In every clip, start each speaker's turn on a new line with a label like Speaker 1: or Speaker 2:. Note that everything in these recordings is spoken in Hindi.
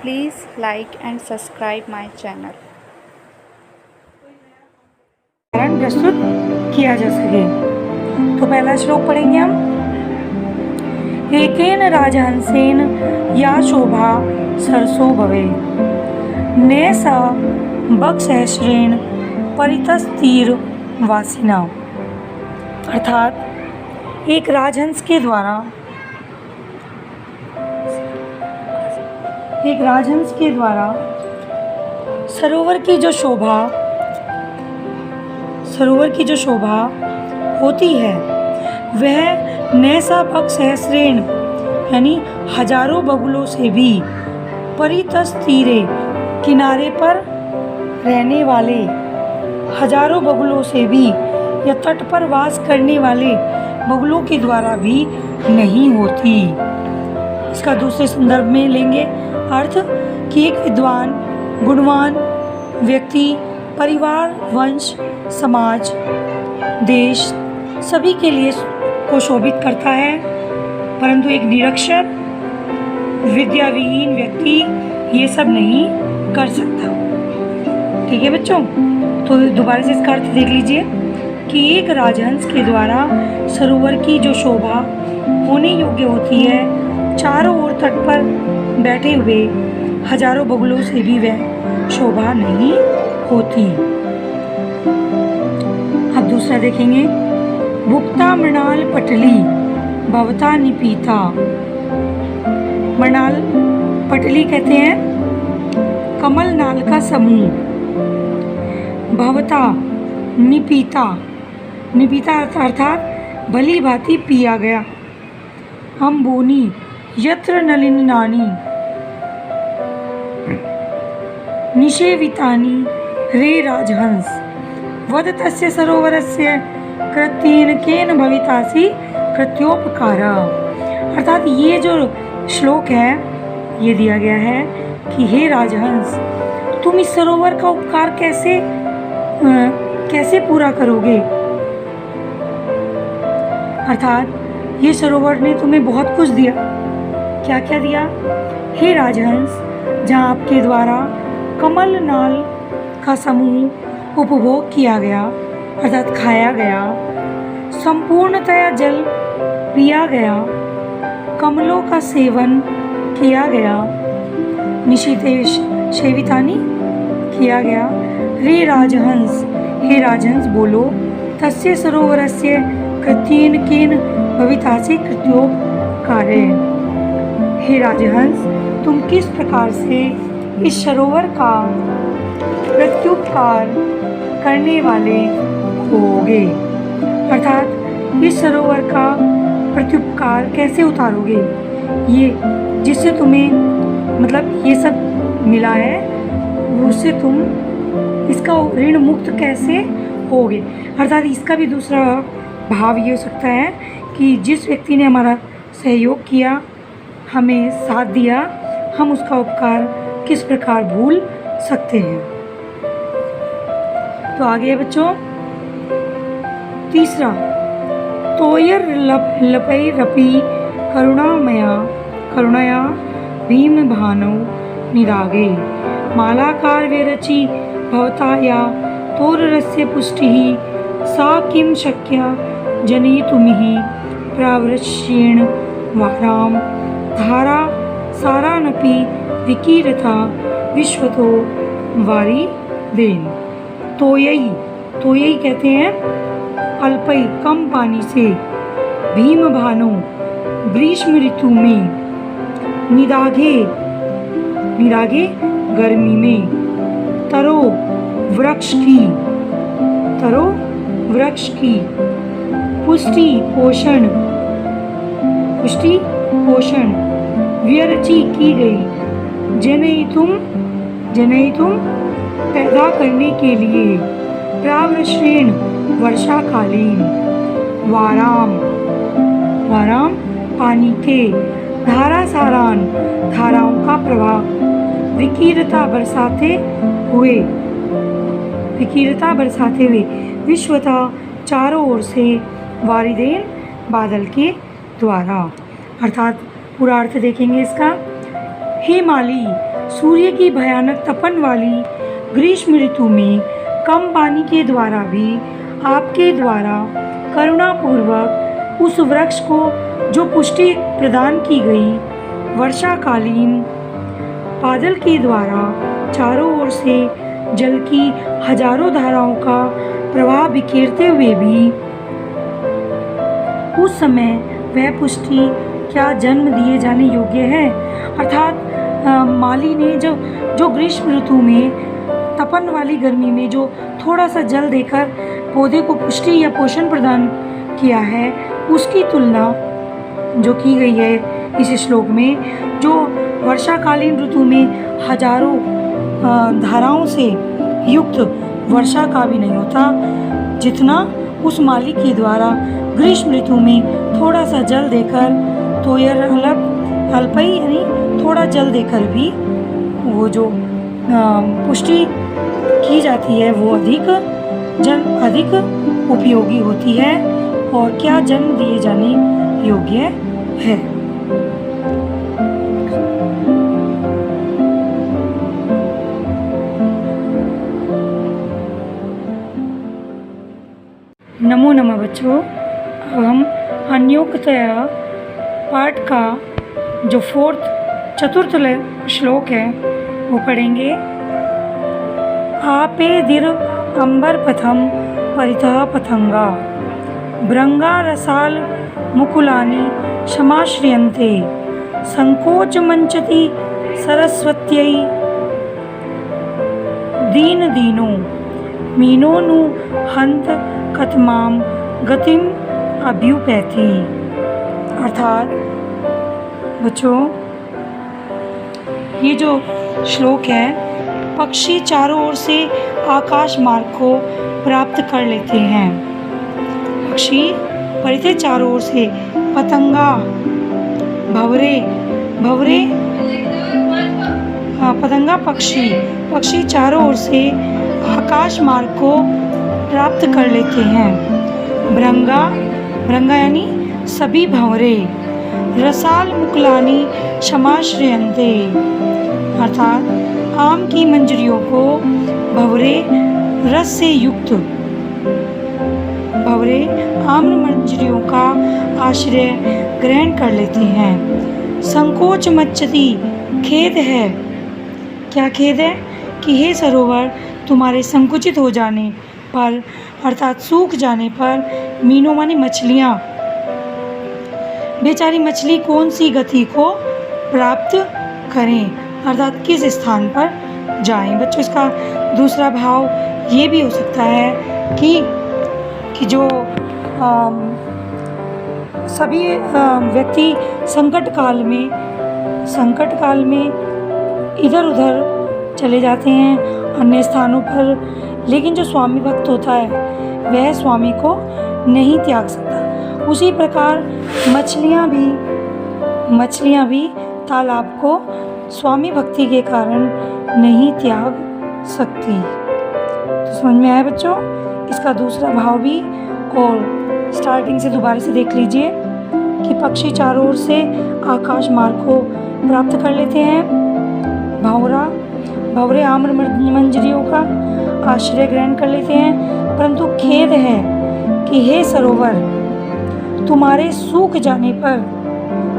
Speaker 1: Please like and subscribe my channel.
Speaker 2: कारण प्रस्तुत किया जा सके। तो पहला श्लोक पढ़ेंगे हम। एकेन राजहंसेन या शोभा सरसो भवे ने स बकसहस्रेण परितस्तीर वासिना। अर्थात एक राजहंस के द्वारा सरोवर की जो शोभा होती है वह नैसा बकसहस्रेण यानी हजारों बगुलों से भी परितस्तीरे किनारे पर रहने वाले हजारों बगुलों से भी या तट पर वास करने वाले बगुलों के द्वारा भी नहीं होती। इसका दूसरे संदर्भ में लेंगे अर्थ कि एक विद्वान गुणवान व्यक्ति परिवार, वंश, समाज, देश सभी के लिए को शोभित करता है, परंतु एक निरक्षर विद्याविहीन व्यक्ति ये सब नहीं कर सकता। ठीक है बच्चों, तो दोबारा से इसका अर्थ देख लीजिए कि एक राजहंस के द्वारा सरोवर की जो शोभा होने योग्य होती है, चारों ओर तट पर बैठे हुए हजारों बगुलों से भी वह शोभा नहीं होती। अब दूसरा देखेंगे। भुक्ता मृणाल पटली भवता निपीता। मृणाल पटली कहते हैं कमल नाल का समूह। भवता निपीता अर्थात भली भांति पिया गया। अम्बोनी यत्र नलिनानि निषेवितानि रे राजहंस वद तस्य सरोवरस्य कृत्येन केन भवितासि कृत्योपकार। अर्थात ये जो श्लोक है ये दिया गया है कि हे राजहंस तुम इस सरोवर का उपकार कैसे पूरा करोगे। अर्थात ये सरोवर ने तुम्हें बहुत कुछ दिया। क्या क्या दिया? हे राजहंस जहाँ आपके द्वारा कमल नाल का समूह उपभोग किया गया अर्थात खाया गया, संपूर्णतया जल पिया गया, कमलों का सेवन किया गया, निशितेश सेवितानी किया गया। रे राजहंस हे राजहंस बोलो तस्य सरोवरस्य कृत्येन केन भवितासि कृत्योपकारे। हे राजहंस तुम किस प्रकार से इस सरोवर का प्रत्युपकार करने वाले होगे। अर्थात इस सरोवर का प्रत्युपकार कैसे उतारोगे, ये जिससे तुम्हें मतलब ये सब मिला है उससे तुम इसका ऋण मुक्त कैसे होगे। अर्थात इसका भी दूसरा भाव ये हो सकता है कि जिस व्यक्ति ने हमारा सहयोग किया, हमें साथ दिया, हम उसका उपकार किस प्रकार भूल सकते हैं। तो आगे बच्चों तीसरा। तोयर लपई रपी करुणया भीम भानौ निरागे मालाकार विरचि भवताया तोररस्य पुष्टिः सा किं शक्या जनयितुमिह प्रावृष्येण वाराम धारा सारानपि विकीरता विश्वतो वारी देन। तोयई कहते हैं अल्पई कम पानी से, भीम भानो ग्रीष्म ऋतु में, निदाघे गर्मी में, तरो वृक्ष की पुष्टि पोषण व्यरचि की गई, जनयितुम पैदा करने के लिए, प्रावृष्येण वर्षाकालीन, वाराम पानी के, धारासारान धाराओं का प्रवाह, विकीरता बरसाते हुए विश्वता चारों ओर से, वारिदेन बादल के द्वारा। अर्थात पूरा अर्थ देखेंगे इसका। हे माली, सूर्य की भयानक तपन वाली ग्रीष्म ऋतु में कम पानी के द्वारा भी आपके द्वारा करुणापूर्वक उस वृक्ष को जो पुष्टि प्रदान की गई, वर्षाकालीन बादल के द्वारा चारों ओर से जल की हजारों धाराओं का प्रवाह बिखेरते हुए भी उस समय वह पुष्टि क्या जन्म दिए जाने योग्य है। अर्थात माली ने जो ग्रीष्म ऋतु में तपन वाली गर्मी में जो थोड़ा सा जल देकर पौधे को पुष्टि या पोषण प्रदान किया है, उसकी तुलना जो की गई है इस श्लोक में, जो वर्षाकालीन ऋतु में हजारों धाराओं से युक्त वर्षा का भी नहीं होता, जितना उस माली के द्वारा ग्रीष्म ऋतु में थोड़ा सा जल देकर, तो यह अल्पई यानी थोड़ा जल देकर भी वो जो पुष्टि की जाती है वो अधिक उपयोगी होती है और क्या जन्म दिए जाने योग्य है। नमो नमः बच्चों। अब हम अन्योक्तया पाठ का जो चतुर्थ श्लोक है वो पढ़ेंगे। आपे दिर अंबर पथम परितः पतंगा भृंगा रसाल मुकुलानि क्षमाश्रियन्ते संकोच मंचति सरस्वत्यै दीन दीनो मीनो नु हंत कथमाम गतिम अभ्युपैति। अर्थात बच्चों, ये जो श्लोक है, पक्षी चारों ओर से आकाश मार्ग को प्राप्त कर लेते हैं। पक्षी परिते चारों ओर से, पतंगा भंवरे पतंगा पक्षी चारों ओर से आकाश मार्ग को प्राप्त कर लेते हैं। भृंगा यानी सभी भंवरे, रसाल मुकुलानि क्षमाश्रियन्ते अर्थात आम की मंजरियों को भंवरे रस से युक्त भंवरे आम्र मंजरियों का आश्रय ग्रहण कर लेते हैं। संकोच मच्चति खेद है, क्या खेद है कि हे सरोवर, तुम्हारे संकुचित हो जाने पर अर्थात सूख जाने पर, मीनो मानी मछलियाँ, बेचारी मछली कौन सी गति को प्राप्त करें अर्थात किस स्थान पर जाएं। बच्चों, इसका दूसरा भाव ये भी हो सकता है कि जो सभी व्यक्ति संकट काल में इधर उधर चले जाते हैं अन्य स्थानों पर, लेकिन जो स्वामी भक्त होता है वह स्वामी को नहीं त्याग सकता। उसी प्रकार मछलियाँ भी तालाब को स्वामी भक्ति के कारण नहीं त्याग सकती। तो समझ में आया बच्चों इसका दूसरा भाव भी। और स्टार्टिंग से दोबारा से देख लीजिए कि पक्षी चारों ओर से आकाश मार्ग को प्राप्त कर लेते हैं। भंवरे आम्र मंजरियों का आश्रय ग्रहण कर लेते हैं, परंतु खेद है कि हे सरोवर, तुम्हारे सूख जाने पर,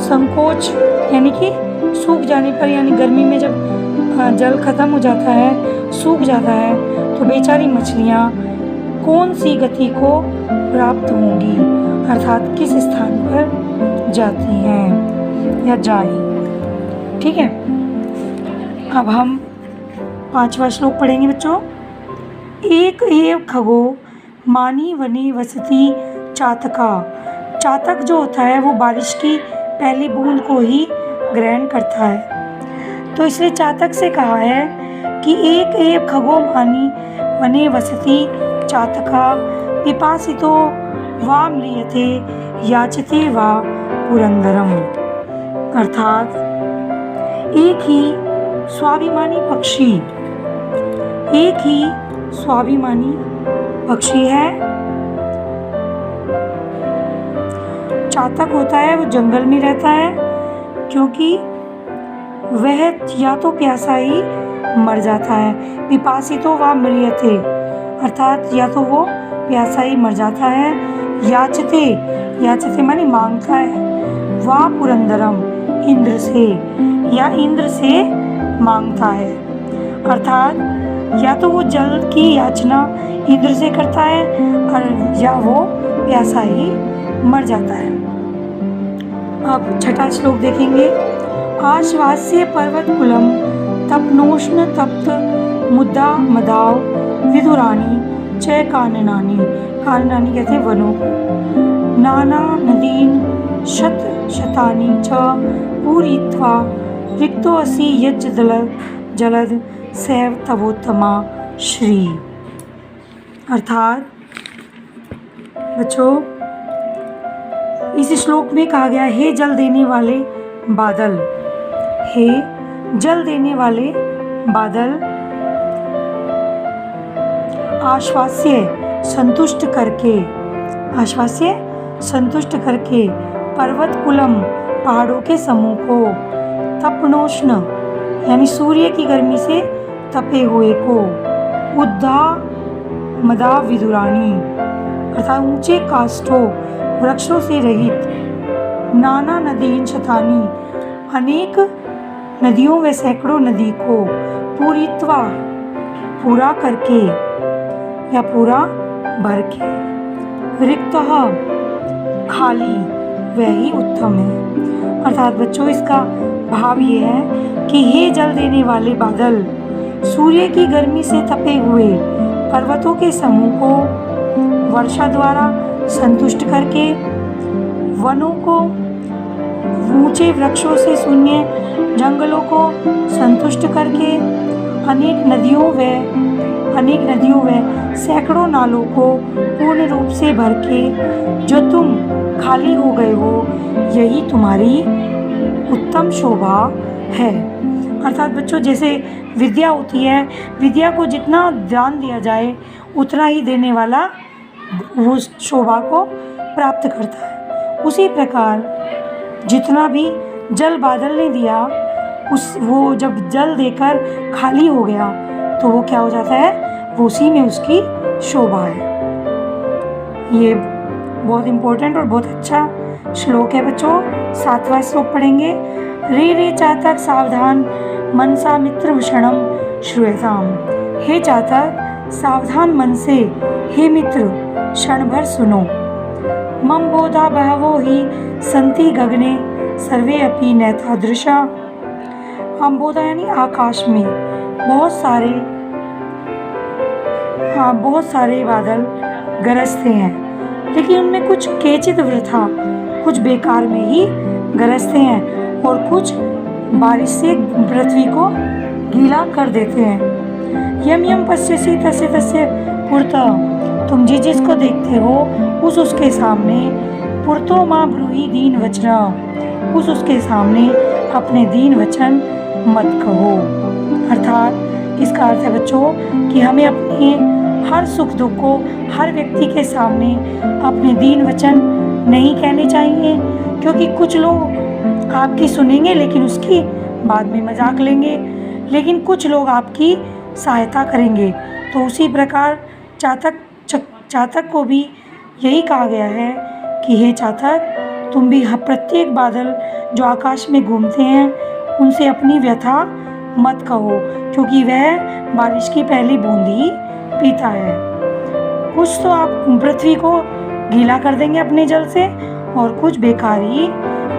Speaker 2: संकोच यानी कि सूख जाने पर, यानी गर्मी में जब जल खत्म हो जाता है, सूख जाता है, तो बेचारी मछलियाँ कौन सी गति को प्राप्त होंगी अर्थात किस स्थान पर जाती हैं या जाएं। ठीक है, अब हम 5वां श्लोक पढ़ेंगे बच्चों। एक एव खगो मानी वनी वसती चातका। चातक जो होता है वो बारिश की पहली बूंद को ही ग्रहण करता है, तो इसलिए चातक से कहा है कि एक एव खगो मानी वने वसती चातका पिपासितो वा म्रियते याचते वा पुरंदरम। अर्थात एक ही स्वाभिमानी पक्षी है। चातक होता है वो जंगल में रहता है, क्योंकि वह या तो प्यासा ही मर जाता है। पिपासितो वा म्रियते, अर्थात या तो वो प्यासा ही मर जाता है। याचते, याचते माने मांगता है। वा पुरंदरम, इंद्र से, या इंद्र से मांगता है। अर्थात या तो वो जल की याचना इंद्र से करता है और या वो प्यासा ही मर जाता है। अब छठा श्लोक देखेंगे। आश्वास्य पर्वत कुलम तपनोष्ण तप्त मुद्दा मदाव विदुरानी च काननानी, काननानी कहते हैं वनों को। नाना नदीन शत शतानी च पूरित्वा रिक्तो असि यज्ञ जलद सैव तवोत्तमा श्री। अर्थात बच्चों, इस श्लोक में कहा गया, हे जल देने वाले बादल, हे जल देने वाले बादल, आश्वास्य संतुष्ट करके, आश्वास्य संतुष्ट करके पर्वत कुलम पहाड़ों के समूह को, तपनोष्ण यानी सूर्य की गर्मी से तपे हुए को, उद्धा मदा विदुरानी अर्थात ऊंचे काष्ठों वृक्षों से रहित, नाना नदीन शतानी अनेक नदियों व सैकड़ों नदी को, पूरित्वा पूरा करके या पूरा भर के, रिक्तः खाली वह ही उत्तम है। अर्थात बच्चों, इसका भाव ये है कि हे जल देने वाले बादल, सूर्य की गर्मी से तपे हुए पर्वतों के समूह को वर्षा द्वारा संतुष्ट करके, वनों को, ऊंचे वृक्षों से शून्य जंगलों को संतुष्ट करके, अनेक नदियों व सैकड़ों नालों को पूर्ण रूप से भर के जो तुम खाली हो गए हो, यही तुम्हारी उत्तम शोभा है। अर्थात बच्चों, जैसे विद्या होती है, विद्या को जितना दान दिया जाए उतना ही देने वाला वो शोभा को प्राप्त करता है। उसी प्रकार जितना भी जल बादल ने दिया, वो जब जल देकर खाली हो गया तो वो क्या हो जाता है, वो उसी में उसकी शोभा है। ये बहुत इम्पोर्टेंट और बहुत अच्छा श्लोक है बच्चों। 7वां श्लोक पढ़ेंगे। रे रे चातक सावधान मनसा मित्र भूषणम श्रूयताम। हे चातक, सावधान मन से, हे मित्र, क्षण भर सुनो। मम बोधा बहवो ही संति गगने सर्वे अपि नैतादृशा। अम्बोधा यानी आकाश में बहुत सारे बादल गरजते हैं, लेकिन उनमें कुछ केचित वृथा, कुछ बेकार में ही गरजते हैं और कुछ बारिश से पृथ्वी को गीला कर देते हैं। यम यम पश्यसि तस्य तस्य पुरतः, तुम जिसको देखते हो उसके सामने, पुरतो माँ ब्रूहि दीन वचना, उसके सामने अपने दीन वचन मत कहो। अर्थात इसका अर्थ है बच्चों कि हमें अपने हर सुख दुख को हर व्यक्ति के सामने अपने दीन वचन नहीं कहने चाहिए, क्योंकि कुछ लोग आपकी सुनेंगे लेकिन उसकी बाद में मजाक लेंगे, लेकिन कुछ लोग आपकी सहायता करेंगे। तो उसी प्रकार चातक को भी यही कहा गया है कि हे चातक, तुम भी प्रत्येक बादल जो आकाश में घूमते हैं उनसे अपनी व्यथा मत कहो, क्योंकि वह बारिश की पहली बूंद ही पीता है। कुछ तो आप पृथ्वी को गीला कर देंगे अपने जल से और कुछ बेकार ही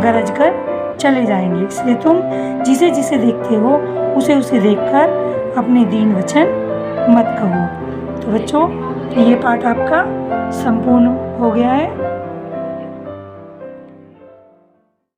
Speaker 2: गरज कर चले जाएंगे। इसलिए तुम जिसे जिसे देखते हो उसे देखकर अपने दीन वचन मत कहो। तो बच्चों, ये पाठ आपका संपूर्ण हो गया है।